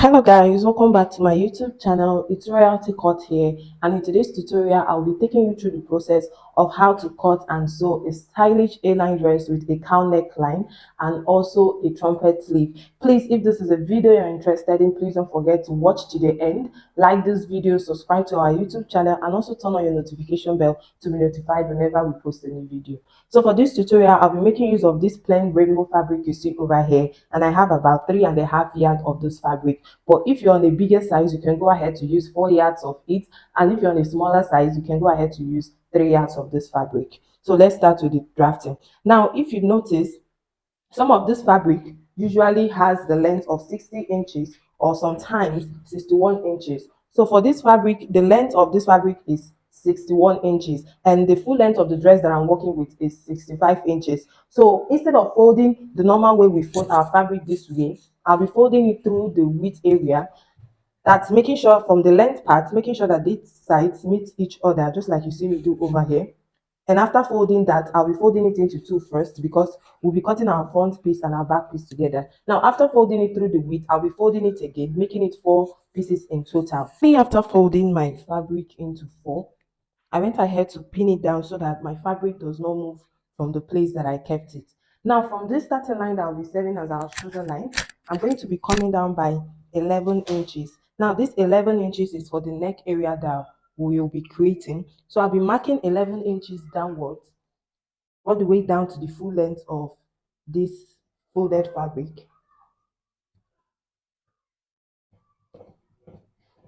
Hello guys, welcome back to my YouTube channel. It's Royalty Cut here, and in today's tutorial I'll be taking you through the process of how to cut and sew a stylish A-line dress with a cowl neckline and also a trumpet sleeve. Please, if this is a video you're interested in, please don't forget to watch to the end, like this video, subscribe to our YouTube channel, and also turn on your notification bell to be notified whenever we post a new video. So for this tutorial, I'll be making use of this plain rainbow fabric you see over here, and I have about 3.5 yards of this fabric. But if you're on a bigger size, you can go ahead to use 4 yards of it, and if you're on a smaller size, you can go ahead to use 3 yards of this fabric. So let's start with the drafting. Now, if you notice, some of this fabric usually has the length of 60 inches or sometimes 61 inches. So for this fabric, the length of this fabric is 61 inches and the full length of the dress that I'm working with is 65 inches. So instead of folding the normal way we fold our fabric this way, I'll be folding it through the width area. That's making sure from the length part, making sure that these sides meet each other, just like you see me do over here. And after folding that, I'll be folding it into two first because we'll be cutting our front piece and our back piece together. Now, after folding it through the width, I'll be folding it again, making it 4 pieces in total. After folding my fabric into 4, I went ahead to pin it down so that my fabric does not move from the place that I kept it. Now, from this starting line that I'll be serving as our shoulder line, I'm going to be coming down by 11 inches. Now, this 11 inches is for the neck area that we will be creating. So I'll be marking 11 inches downwards, all the way down to the full length of this folded fabric.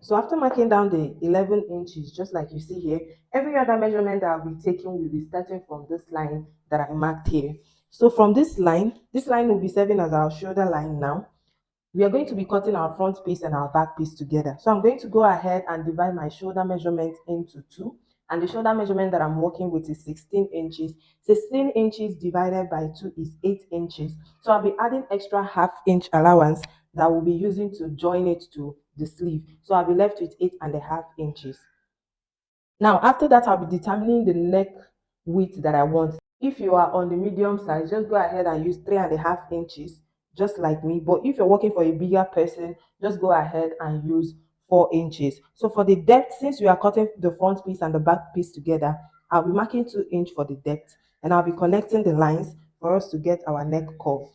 So after marking down the 11 inches, just like you see here, every other measurement that I'll be taking will be starting from this line that I marked here. So from this line will be serving as our shoulder line now. We are going to be cutting our front piece and our back piece together. So I'm going to go ahead and divide my shoulder measurement into two. And the shoulder measurement that I'm working with is 16 inches. 16 inches divided by 2 is 8 inches. So I'll be adding extra half-inch allowance that we'll be using to join it to the sleeve. So I'll be left with 8.5 inches. Now, after that, I'll be determining the neck width that I want. If you are on the medium size, just go ahead and use 3.5 inches, just like me. But if you're working for a bigger person, just go ahead and use 4 inches. So for the depth, since we are cutting the front piece and the back piece together, I'll be marking 2 inches for the depth, and I'll be connecting the lines for us to get our neck curve.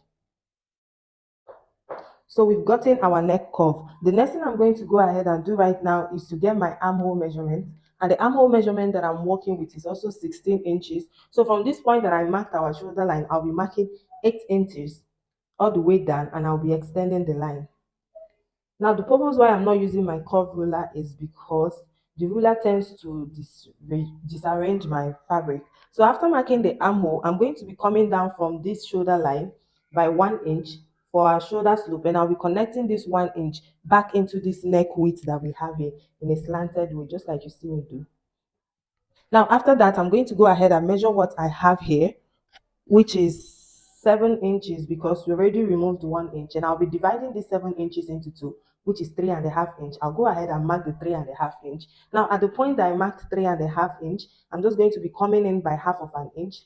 So we've gotten our neck curve. The next thing I'm going to go ahead and do right now is to get my armhole measurement. And the armhole measurement that I'm working with is also 16 inches. So from this point that I marked our shoulder line, I'll be marking 8 inches all the way down, and I'll be extending the line. Now, the purpose why I'm not using my curve ruler is because the ruler tends to disarrange my fabric. So after marking the armhole, I'm going to be coming down from this shoulder line by 1 inch for our shoulder slope, and I'll be connecting this 1 inch back into this neck width that we have here in a slanted way, just like you see me do. Now, after that, I'm going to go ahead and measure what I have here, which is 7 inches, because we already removed 1 inch, and I'll be dividing this 7 inches into two, which is 3.5 inch. I'll go ahead and mark the 3.5 inch. Now, at the point that I marked 3.5 inch, I'm just going to be coming in by half of an inch.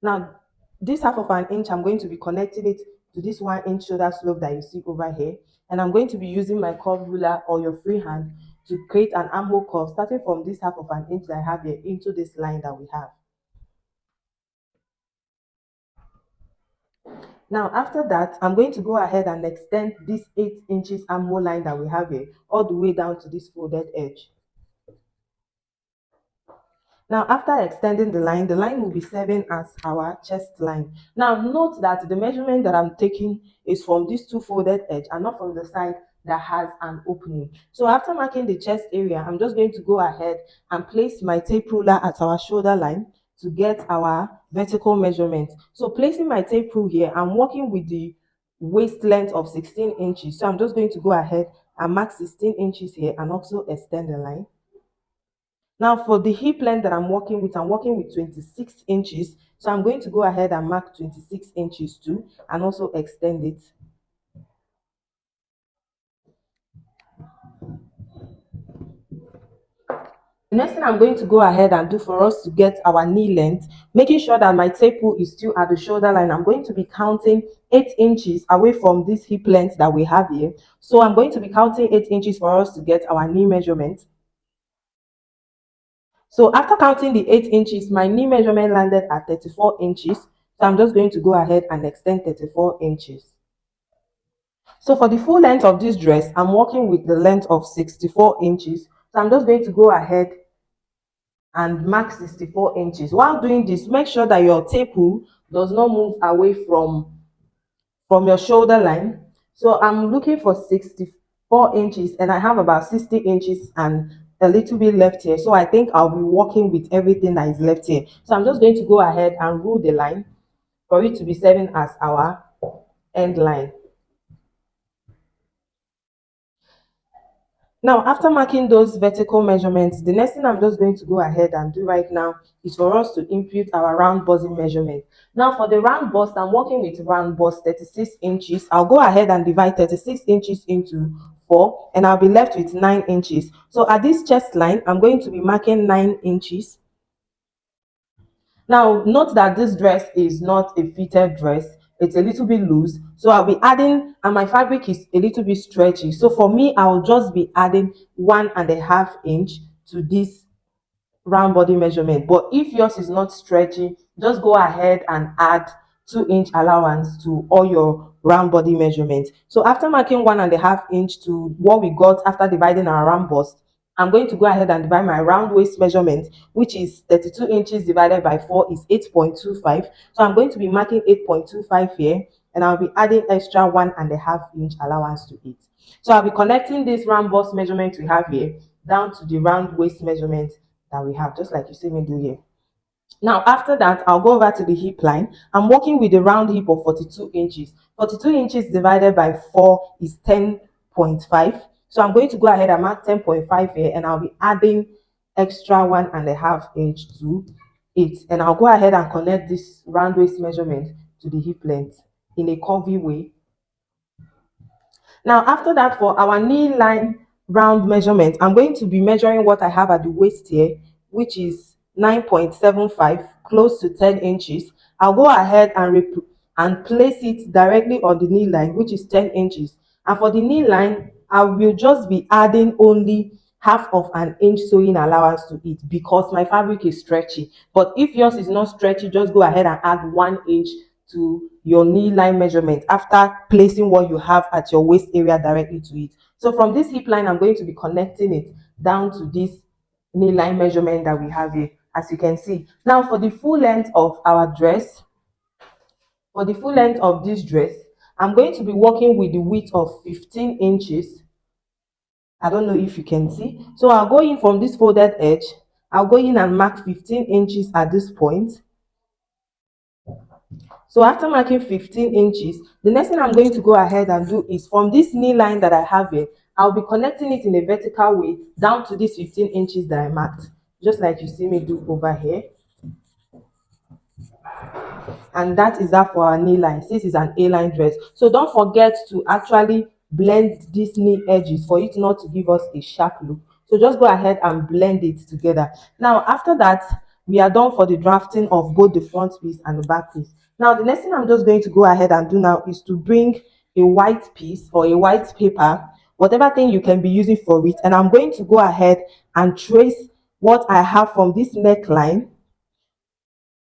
Now, this half of an inch, I'm going to be connecting it to this 1 inch shoulder slope that you see over here, and I'm going to be using my curve ruler or your free hand to create an armhole curve starting from this half of an inch that I have here into this line that we have. Now, after that, I'm going to go ahead and extend this 8 inches armhole line that we have here all the way down to this folded edge. Now, after extending the line will be serving as our chest line. Now, note that the measurement that I'm taking is from this two folded edge and not from the side that has an opening. So after marking the chest area, I'm just going to go ahead and place my tape ruler at our shoulder line to get our vertical measurement. So placing my tape rule here, I'm working with the waist length of 16 inches. So I'm just going to go ahead and mark 16 inches here and also extend the line. Now for the hip length that I'm working with 26 inches. So I'm going to go ahead and mark 26 inches too and also extend it. The next thing I'm going to go ahead and do for us to get our knee length, making sure that my tape is still at the shoulder line, I'm going to be counting 8 inches away from this hip length that we have here. So I'm going to be counting 8 inches for us to get our knee measurement. So after counting the 8 inches, my knee measurement landed at 34 inches. So I'm just going to go ahead and extend 34 inches. So for the full length of this dress, I'm working with the length of 64 inches. So I'm just going to go ahead and mark 64 inches. While doing this, make sure that your tape does not move away from your shoulder line. So I'm looking for 64 inches and I have about 60 inches and a little bit left here. So I think I'll be working with everything that is left here. So I'm just going to go ahead and rule the line for it to be serving as our end line. Now, after marking those vertical measurements, the next thing I'm just going to go ahead and do right now is for us to impute our round busting measurement. Now, for the round bust, I'm working with round bust 36 inches. I'll go ahead and divide 36 inches into 4, and I'll be left with 9 inches. So at this chest line, I'm going to be marking 9 inches. Now, note that this dress is not a fitted dress. It's a little bit loose. So I'll be adding, and my fabric is a little bit stretchy. So for me, I'll just be adding 1.5 inch to this round body measurement. But if yours is not stretchy, just go ahead and add 2-inch allowance to all your round body measurements. So after marking 1.5 inch to what we got after dividing our round bust, I'm going to go ahead and divide my round waist measurement, which is 32 inches divided by 4 is 8.25. So I'm going to be marking 8.25 here, and I'll be adding extra 1.5 inch allowance to it. So I'll be connecting this round bust measurement we have here down to the round waist measurement that we have, just like you see me do here. Now, after that, I'll go over to the hip line. I'm working with a round hip of 42 inches. 42 inches divided by 4 is 10.5. So I'm going to go ahead and mark 10.5 here, and I'll be adding extra 1.5 inch to it. And I'll go ahead and connect this round waist measurement to the hip length in a curvy way. Now, after that, for our knee line round measurement, I'm going to be measuring what I have at the waist here, which is 9.75, close to 10 inches. I'll go ahead and place it directly on the knee line, which is 10 inches. And for the knee line, I will just be adding only 1/2 inch sewing allowance to it because my fabric is stretchy. But if yours is not stretchy, just go ahead and add 1 inch to your knee line measurement after placing what you have at your waist area directly to it. So from this hip line, I'm going to be connecting it down to this knee line measurement that we have here, as you can see. Now for the full length of our dress, for the full length of this dress, I'm going to be working with the width of 15 inches. I don't know if you can see. So I'll go in from this folded edge. I'll go in and mark 15 inches at this point. So after marking 15 inches, the next thing I'm going to go ahead and do is from this knee line that I have here, I'll be connecting it in a vertical way down to this 15 inches that I marked, just like you see me do over here. And that is that for our knee line. This is an A-line dress. So don't forget to actually blend these knee edges for it not to give us a sharp look. So just go ahead and blend it together. Now, after that, we are done for the drafting of both the front piece and the back piece. Now, the next thing I'm just going to go ahead and do now is to bring a white piece or a white paper, whatever thing you can be using for it. And I'm going to go ahead and trace what I have from this neckline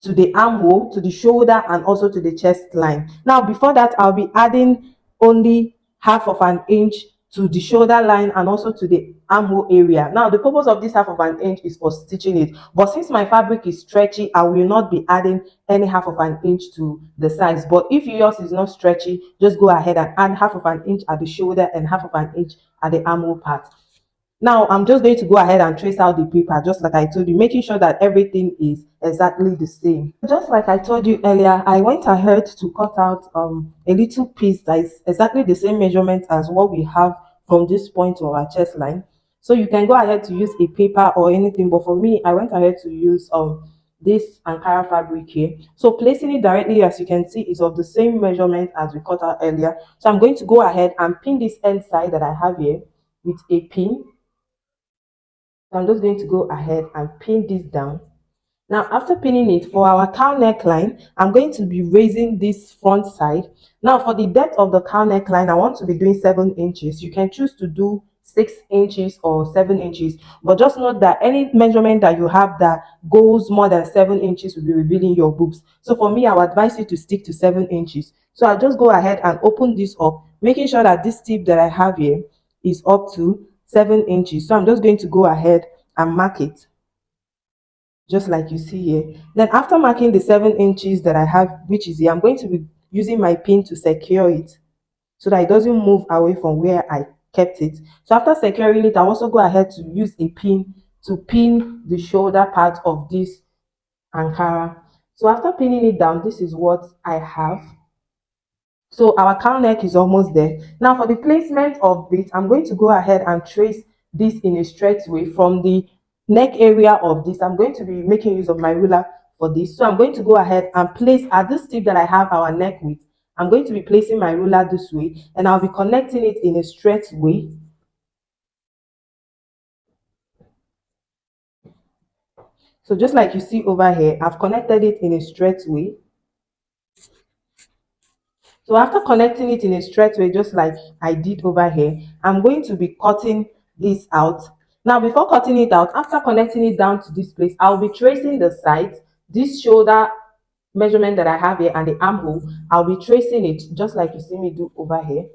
to the armhole, to the shoulder, and also to the chest line. Now, before that, I'll be adding only 1/2 inch to the shoulder line and also to the armhole area. Now, the purpose of this 1/2 inch is for stitching it. But since my fabric is stretchy, I will not be adding any 1/2 inch to the sides. But if yours is not stretchy, just go ahead and add 1/2 inch at the shoulder and 1/2 inch at the armhole part. Now, I'm just going to go ahead and trace out the paper, just like I told you, making sure that everything is exactly the same. Just like I told you earlier, I went ahead to cut out a little piece that is exactly the same measurement as what we have from this point to our chest line. So you can go ahead to use a paper or anything, but for me, I went ahead to use this Ankara fabric here. So placing it directly, as you can see, is of the same measurement as we cut out earlier. So I'm going to go ahead and pin this end side that I have here with a pin. So I'm just going to go ahead and pin this down. Now, after pinning it for our cow neckline, I'm going to be raising this front side. Now, for the depth of the cow neckline, I want to be doing 7 inches. You can choose to do 6 inches or 7 inches, but just note that any measurement that you have that goes more than 7 inches will be revealing your boobs. So for me, I would advise you to stick to 7 inches. So I'll just go ahead and open this up, making sure that this tip that I have here is up to 7 inches. So I'm just going to go ahead and mark it just like you see here. Then after marking the 7 inches that I have, which is here, I'm going to be using my pin to secure it so that it doesn't move away from where I kept it. So after securing it, I'll also go ahead to use a pin to pin the shoulder part of this Ankara. So after pinning it down, this is what I have. So our cow neck is almost there. Now for the placement of it, I'm going to go ahead and trace this in a straight way from the neck area of this. I'm going to be making use of my ruler for this. So I'm going to go ahead and place at this tip that I have our neck with. I'm going to be placing my ruler this way and I'll be connecting it in a straight way. So just like you see over here, I've connected it in a straight way. So after connecting it in a straight way, just like I did over here, I'm going to be cutting this out. Now, before cutting it out, after connecting it down to this place, I'll be tracing the sides, this shoulder measurement that I have here and the armhole. I'll be tracing it just like you see me do over here.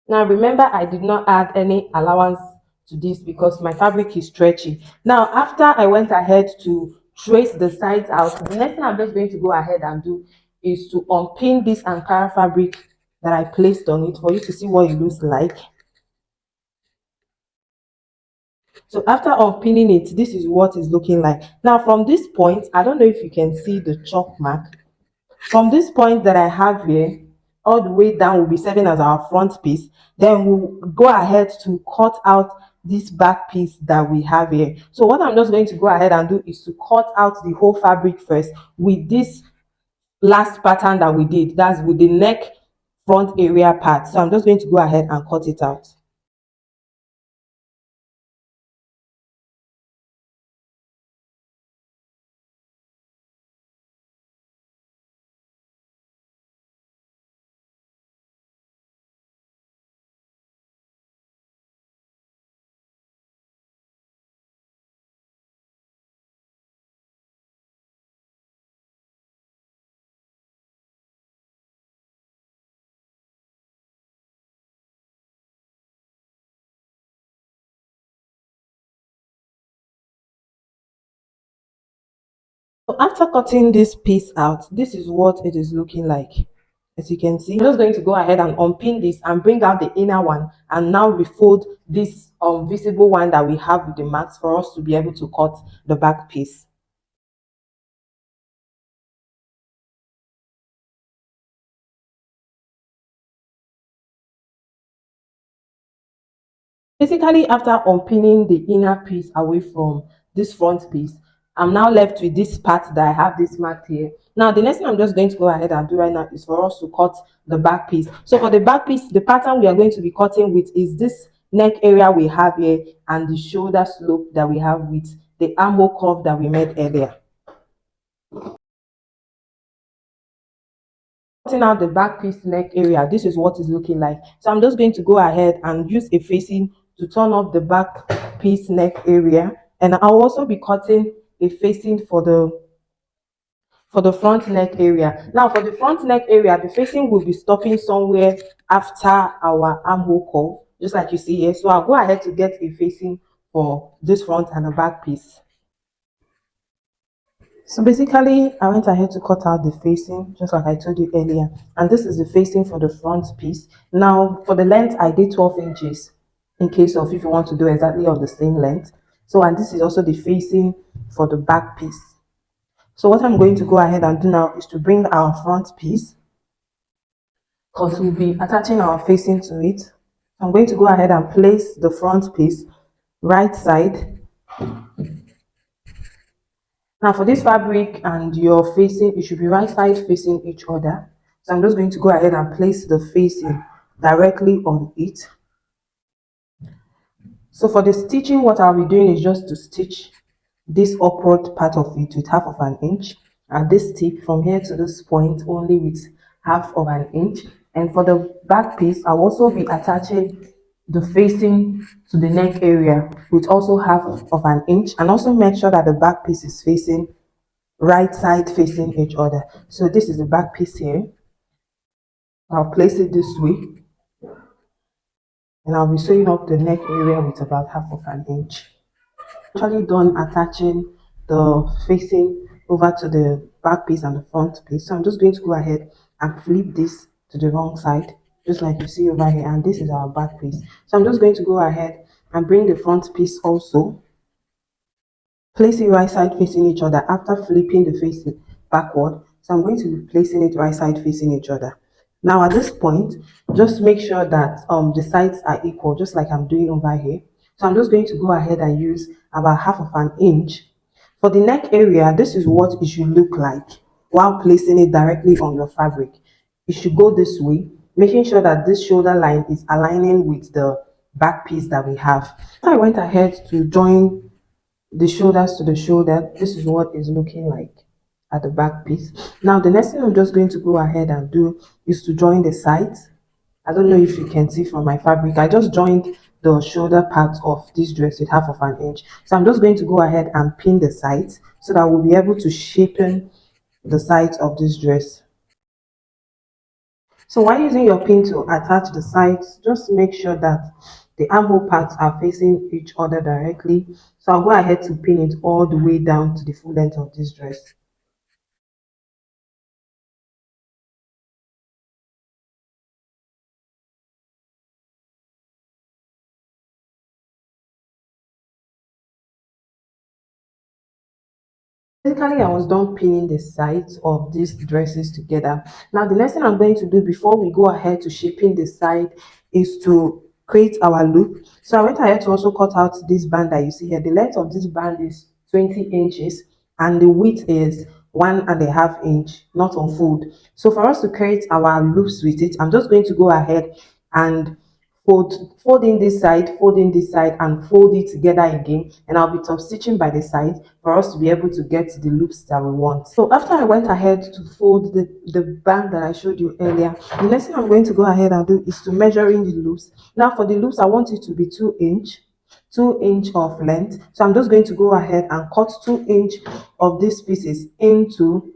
Now, remember, I did not add any allowance to this because my fabric is stretchy. Now, after I went ahead to trace the sides out, the next thing I'm just going to go ahead and do is to unpin this Ankara fabric that I placed on it for you to see what it looks like. So after unpinning it, this is what it's looking like. Now, from this point, I don't know if you can see the chalk mark. From this point that I have here, all the way down will be serving as our front piece. Then we'll go ahead to cut out this back piece that we have here. So what I'm just going to go ahead and do is to cut out the whole fabric first with this last pattern that we did. That's with the neck front area part. So I'm just going to go ahead and cut it out. So after cutting this piece out, this is what it is looking like. As you can see, I'm just going to go ahead and unpin this and bring out the inner one and now refold this visible one that we have with the marks for us to be able to cut the back piece. Basically, after unpinning the inner piece away from this front piece, I'm now left with this part that I have this marked here. Now, the next thing I'm just going to go ahead and do right now is for us to cut the back piece. So for the back piece, the pattern we are going to be cutting with is this neck area we have here and the shoulder slope that we have with the armhole curve that we made earlier. Cutting out the back piece neck area, this is what it's looking like. So I'm just going to go ahead and use a facing to turn up the back piece neck area, and I'll also be cutting a facing for the front neck area. Now for the front neck area, the facing will be stopping somewhere after our armhole curve, just like you see here. So I'll go ahead to get a facing for this front and the back piece. So basically, I went ahead to cut out the facing, just like I told you earlier. And this is the facing for the front piece. Now, for the length, I did 12 inches, in case of if you want to do exactly of the same length. So, and this is also the facing for the back piece. So what I'm going to go ahead and do now is to bring our front piece, because we'll be attaching our facing to it. I'm going to go ahead and place the front piece right side. Now for this fabric and your facing, it should be right side facing each other. So I'm just going to go ahead and place the facing directly on it. So for the stitching, what I'll be doing is just to stitch this upward part of it with half of an inch at this tip from here to this point only with half of an inch. And for the back piece, I'll also be attaching the facing to the neck area with also half of an inch, and also make sure that the back piece is facing right side facing each other. So this is the back piece here. I'll place it this way, and I'll be sewing up the neck area with about half of an inch. Actually done attaching the facing over to the back piece and the front piece. So I'm just going to go ahead and flip this to the wrong side, just like you see over here. And this is our back piece. So I'm just going to go ahead and bring the front piece also. Place it right side facing each other after flipping the facing backward. So I'm going to be placing it right side facing each other. Now at this point, just make sure that the sides are equal, just like I'm doing over here. So I'm just going to go ahead and use about half of an inch. For the neck area, this is what it should look like while placing it directly on your fabric. It should go this way, making sure that this shoulder line is aligning with the back piece that we have. So I went ahead to join the shoulders to the shoulder. This is what is looking like at the back piece. Now the next thing I'm just going to go ahead and do is to join the sides. I don't know if you can see from my fabric, I just joined the shoulder part of this dress with half of an inch. So I'm just going to go ahead and pin the sides so that we'll be able to shapen the sides of this dress. So while using your pin to attach the sides, just make sure that the armhole parts are facing each other directly. So I'll go ahead to pin it all the way down to the full length of this dress. Basically, I was done pinning the sides of these dresses together. Now, the next thing I'm going to do before we go ahead to shaping the side is to create our loop. So I went ahead to also cut out this band that you see here. The length of this band is 20 inches and the width is 1.5 inch, not on fold. So for us to create our loops with it, I'm just going to go ahead and folding this side, folding this side, and fold it together again, and I'll be top stitching by the side for us to be able to get the loops that we want. So after I went ahead to fold the band that I showed you earlier, the next thing I'm going to go ahead and do is to measure in the loops. Now for the loops, I want it to be 2 inch, 2 inch of length. So I'm just going to go ahead and cut 2 inch of these pieces into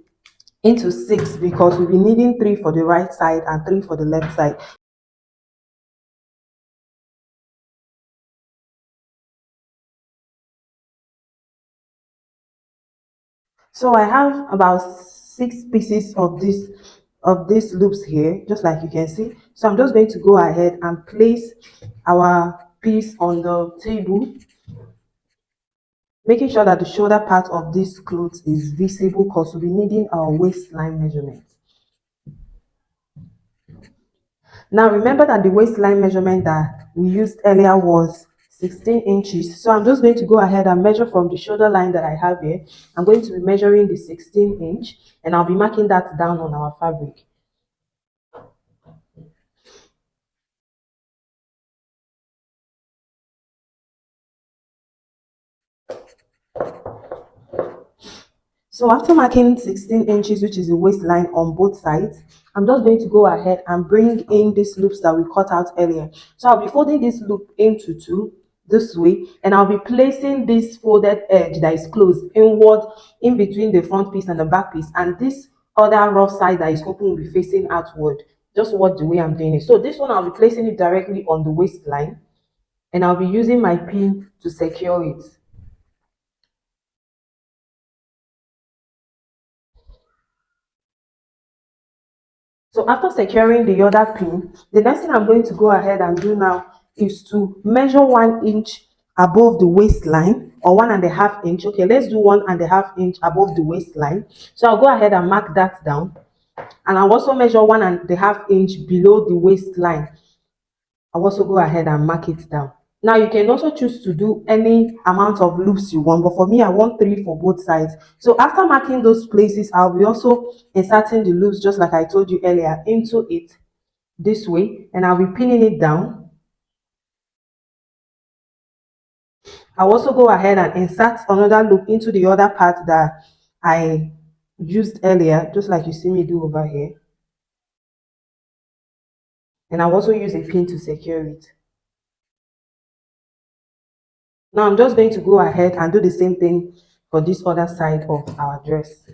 six, because we'll be needing three for the right side and three for the left side. So I have about 6 pieces of these loops here, just like you can see. So I'm just going to go ahead and place our piece on the table, making sure that the shoulder part of this clothes is visible, because we'll be needing our waistline measurement. Now remember that the waistline measurement that we used earlier was 16 inches. So I'm just going to go ahead and measure from the shoulder line that I have here. I'm going to be measuring the 16 inch, and I'll be marking that down on our fabric. So after marking 16 inches, which is the waistline on both sides, I'm just going to go ahead and bring in these loops that we cut out earlier. So I'll be folding this loop into two this way, and I'll be placing this folded edge that is closed inward in between the front piece and the back piece, and this other rough side that is open will be facing outward. Just watch the way I'm doing it. So this one, I'll be placing it directly on the waistline, and I'll be using my pin to secure it. So after securing the other pin, the next thing I'm going to go ahead and do now is to measure 1 inch above the waistline, or 1.5 inch. Okay, let's do 1.5 inch above the waistline. So I'll go ahead and mark that down. And I'll also measure 1.5 inch below the waistline. I'll also go ahead and mark it down. Now you can also choose to do any amount of loops you want, but for me I want three for both sides. So after marking those places, I'll be also inserting the loops, just like I told you earlier, into it this way, and I'll be pinning it down. I'll also go ahead and insert another loop into the other part that I used earlier, just like you see me do over here. And I'll also use a pin to secure it. Now I'm just going to go ahead and do the same thing for this other side of our dress.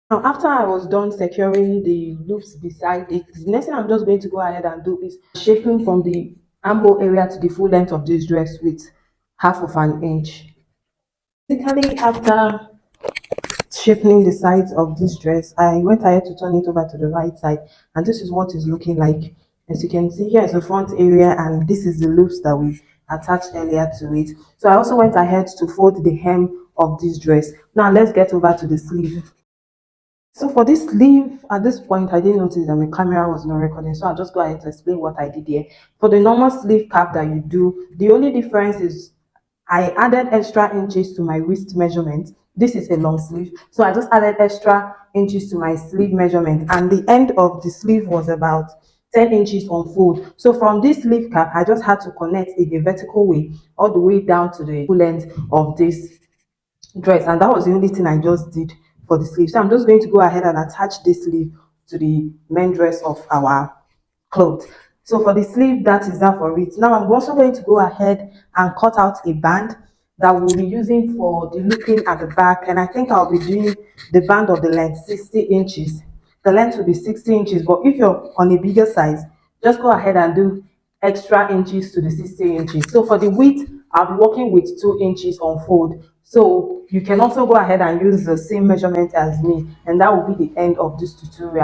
Now, after I was done securing the loops beside it, the next thing I'm just going to go ahead and do is shaping from the armhole area to the full length of this dress with half of an inch. Basically, after shaping the sides of this dress, I went ahead to turn it over to the right side, and this is what it's looking like. As you can see, here is the front area, and this is the loops that we attached earlier to it. So I also went ahead to fold the hem of this dress. Now let's get over to the sleeve. So for this sleeve, at this point, I didn't notice that my camera was not recording, so I'll just go ahead to explain what I did here. For the normal sleeve cap that you do, the only difference is I added extra inches to my wrist measurement. This is a long sleeve, so I just added extra inches to my sleeve measurement, and the end of the sleeve was about 10 inches on fold. So from this sleeve cap, I just had to connect in a vertical way all the way down to the full length of this dress, and that was the only thing I just did for the sleeve. So I'm just going to go ahead and attach this sleeve to the main dress of our clothes. So for the sleeve, that is that for it. Now I'm also going to go ahead and cut out a band that we'll be using for the looping at the back, and I think I'll be doing the band of the length 60 inches. The length will be 60 inches, but if you're on a bigger size, just go ahead and do extra inches to the 60 inches. So for the width, I'll be working with 2 inches on fold. So you can also go ahead and use the same measurement as me, and that will be the end of this tutorial.